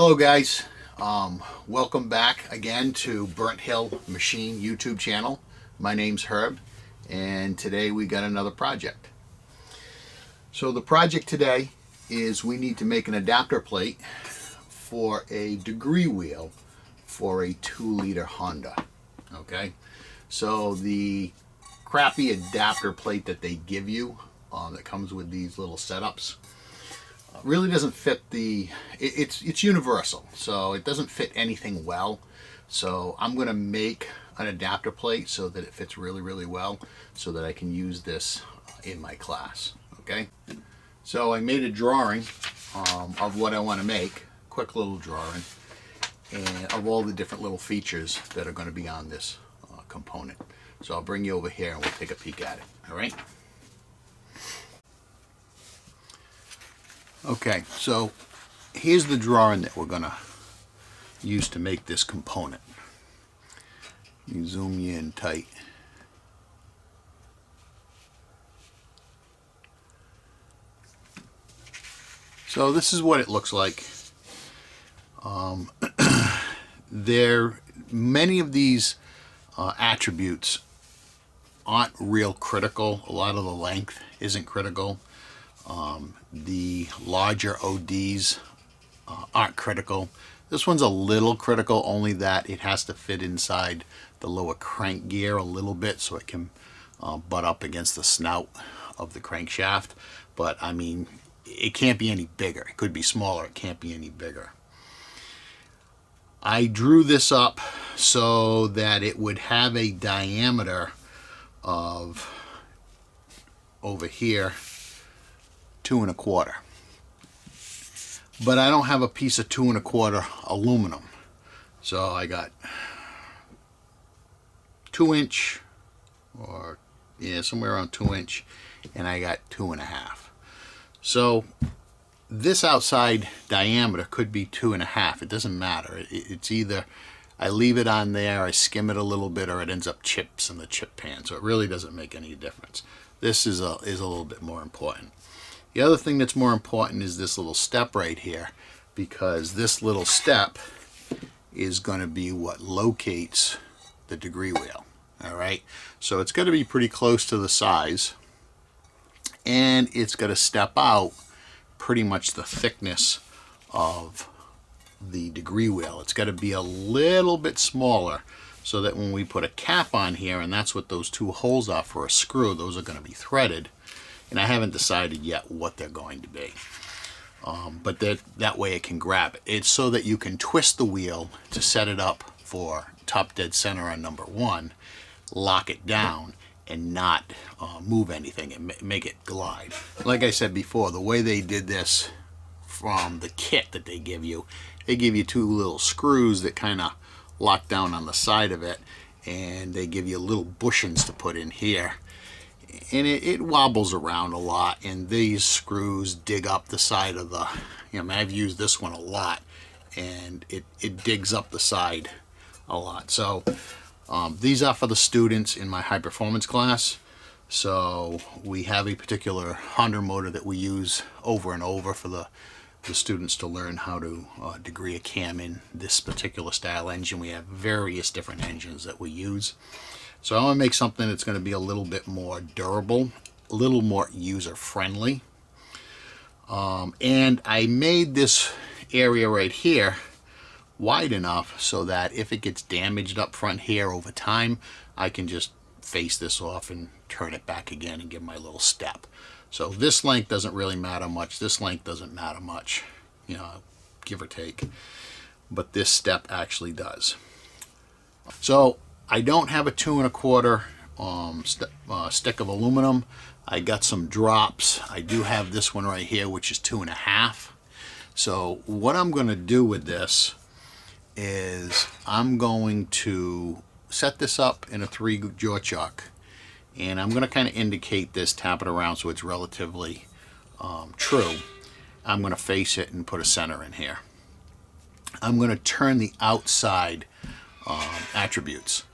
Hello guys, welcome back again to Burnt Hill Machine YouTube channel. My name's Herb and today we got another project. So the project today is we need to make an adapter plate for a degree wheel for a 2-liter Honda. Okay, so the crappy adapter plate that they give you that comes with these little setups really doesn't fit it's universal, so it doesn't fit anything well. So I'm going to make an adapter plate so that it fits really well, so that I can use this in my class. Okay, so I made a drawing of what I want to make, quick little drawing, and of all the different little features that are going to be on this component. So I'll bring you over here and we'll take a peek at it. All right. Okay, so here's the drawing that we're going to use to make this component. You zoom you in tight. So this is what it looks like. Many of these attributes aren't real critical. A lot of the length isn't critical. The larger ODs aren't critical. This one's a little critical, only that it has to fit inside the lower crank gear a little bit so it can butt up against the snout of the crankshaft. But I mean, it can't be any bigger. It could be smaller, it can't be any bigger. I drew this up so that it would have a diameter of, over here, 2 1/4. But I don't have a piece of 2 1/4 aluminum, so I got 2-inch, or yeah, somewhere around 2-inch, and I got 2 1/2. So this outside diameter could be 2 1/2. It doesn't matter. It's either I leave it on there, I skim it a little bit, or it ends up chips in the chip pan. So it really doesn't make any difference. This is a little bit more important. The other thing that's more important is this little step right here, because this little step is going to be what locates the degree wheel. All right, so it's going to be pretty close to the size, and it's going to step out pretty much the thickness of the degree wheel. It's got to be a little bit smaller, so that when we put a cap on here, and that's what those 2 holes are for a screw, those are going to be threaded. And I haven't decided yet what they're going to be. But that way it can grab it. It's so that you can twist the wheel to set it up for top dead center on number 1, lock it down, and not move anything and make it glide. Like I said before, the way they did this from the kit that they give you 2 little screws that kind of lock down on the side of it, and they give you little bushings to put in here. And it wobbles around a lot, and these screws dig up the side of the, I've used this one a lot, and it digs up the side a lot. So these are for the students in my high performance class. So we have a particular Honda motor that we use over and over for the students to learn how to degree a cam in this particular style engine. We have various different engines that we use. So I want to make something that's going to be a little bit more durable, a little more user-friendly. And I made this area right here wide enough so that if it gets damaged up front here over time, I can just face this off and turn it back again and give my little step. So this length doesn't really matter much. This length doesn't matter much, give or take. But this step actually does. So I don't have a 2 1/4 stick of aluminum. I got some drops. I do have this one right here, which is 2 1/2. So what I'm going to do with this is I'm going to set this up in a 3-jaw chuck, and I'm going to kind of indicate this, tap it around so it's relatively true. I'm going to face it and put a center in here. I'm going to turn the outside attributes,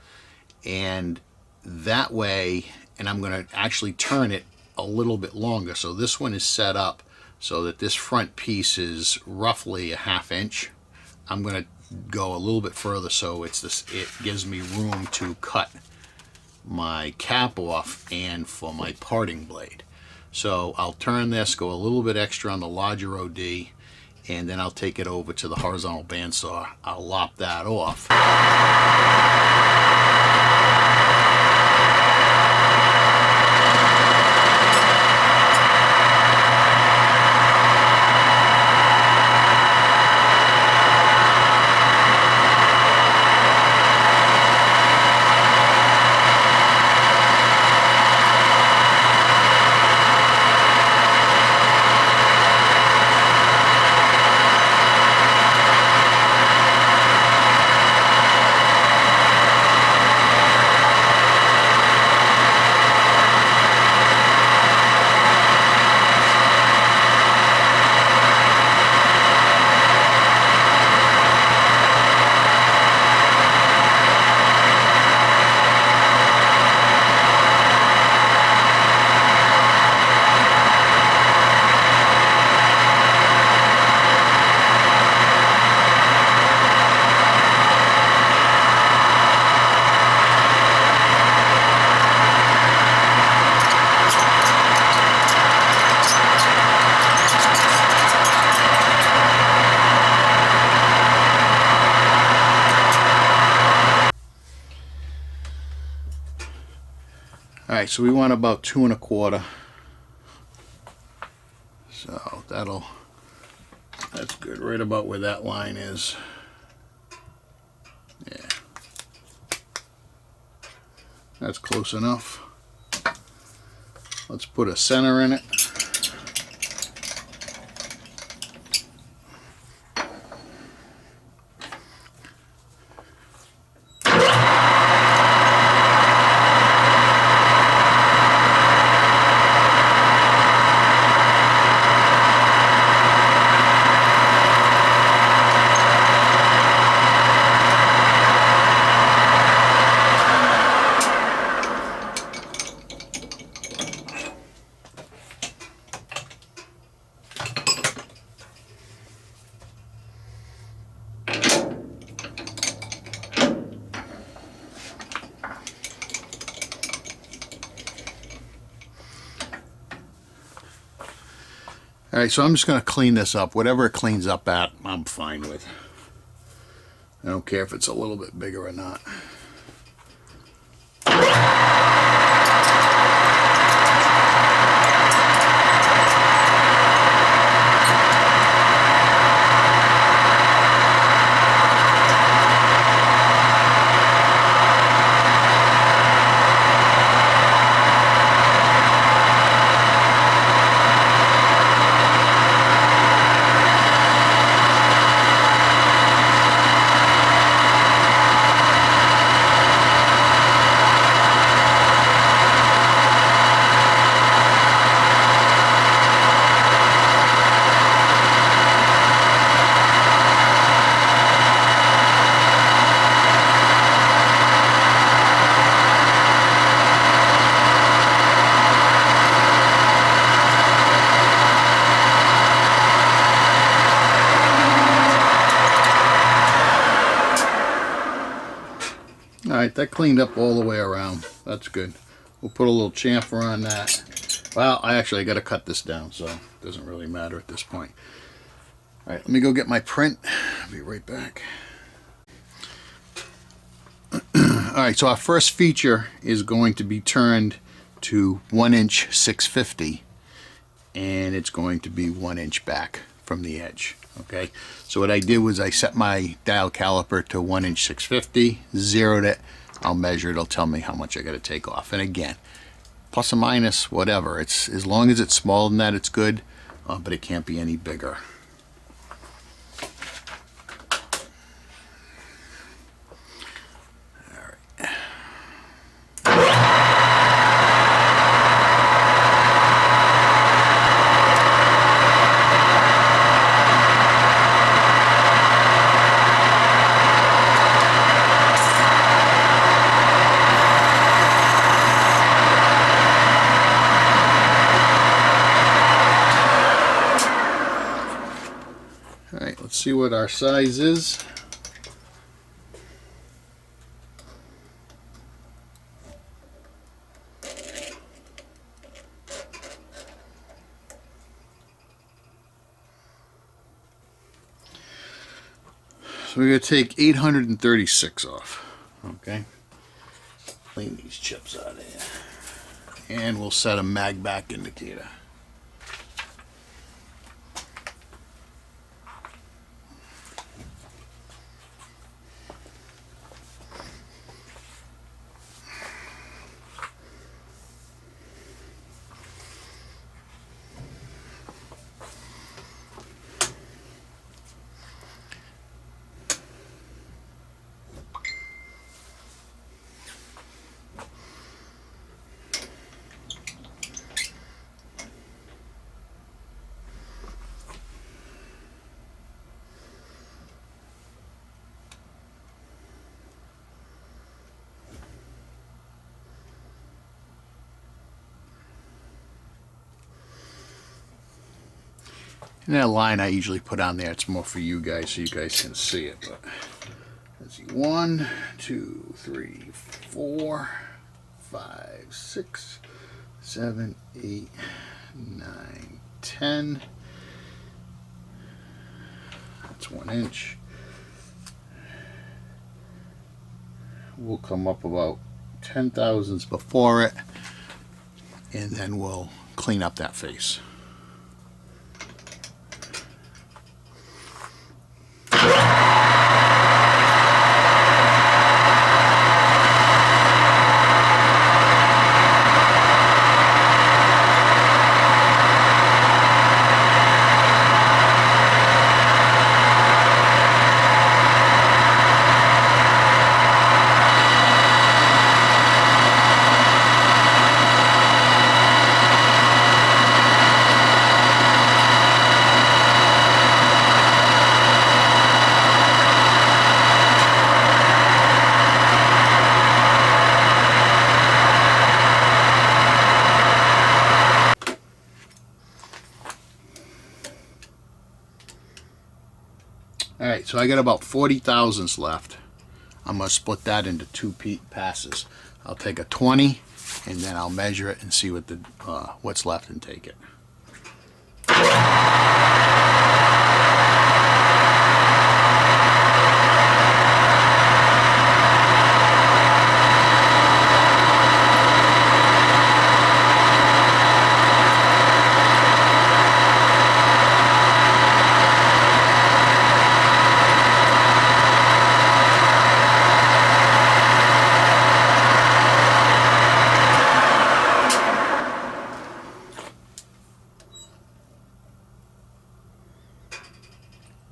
and that way, and I'm going to actually turn it a little bit longer. So this one is set up so that this front piece is roughly a 1/2 inch I'm going to go a little bit further so it gives me room to cut my cap off and for my parting blade. So I'll turn this, go a little bit extra on the larger OD, and then I'll take it over to the horizontal bandsaw. I'll lop that off. Alright, so we want about 2 1/4. So that's good, right about where that line is. Yeah. That's close enough. Let's put a center in it. Alright, so I'm just going to clean this up. Whatever it cleans up at, I'm fine with. I don't care if it's a little bit bigger or not. Alright, that cleaned up all the way around. That's good. We'll put a little chamfer on that. Well, I got to cut this down, so it doesn't really matter at this point. Alright, let me go get my print. I'll be right back. Alright, so our first feature is going to be turned to 1" 650, and it's going to be 1 inch back from the edge. Okay, so what I did was I set my dial caliper to 1" 650, zeroed it. I'll measure it. It'll tell me how much I got to take off. And again, plus or minus, whatever. It's as long as it's smaller than that, it's good. But it can't be any bigger. see what our size is. So we're going to take 836 off. Okay. Clean these chips out of here. And we'll set a mag back indicator. And that line I usually put on there, it's more for you guys so you guys can see it. But let's see, 1, 2, 3, 4, 5, 6, 7, 8, 9, 10. That's 1 inch. We'll come up about 10 thousandths before it, and then we'll clean up that face. Alright, so I got about 40 thousandths left. I'm going to split that into 2 passes. I'll take a 20 and then I'll measure it and see what the what's left and take it.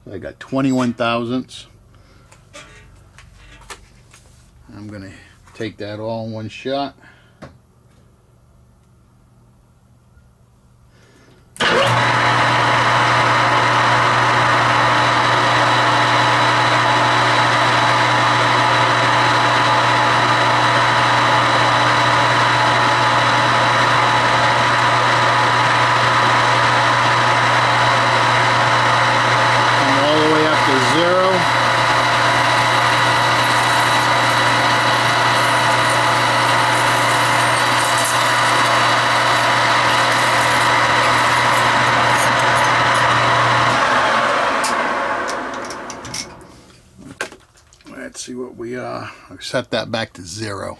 I got 21 thousandths. I'm going to take that all in one shot. Let's see what we are. I'll set that back to 0.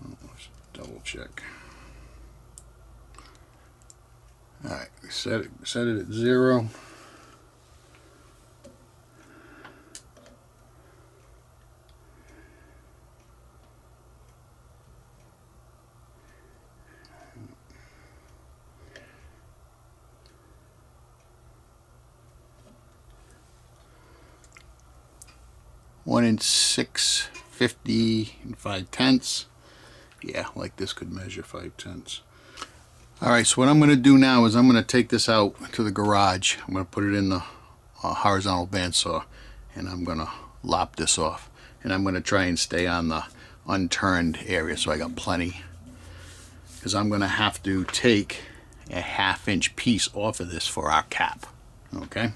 Let's double check. Alright, we set it at 0. One inch 6/50 and 5/10. Yeah, like this could measure 5/10. Alright, so what I'm going to do now is I'm going to take this out to the garage. I'm going to put it in the horizontal bandsaw, and I'm going to lop this off. And I'm going to try and stay on the unturned area so I got plenty. Because I'm going to have to take a 1/2 inch piece off of this for our cap. Okay?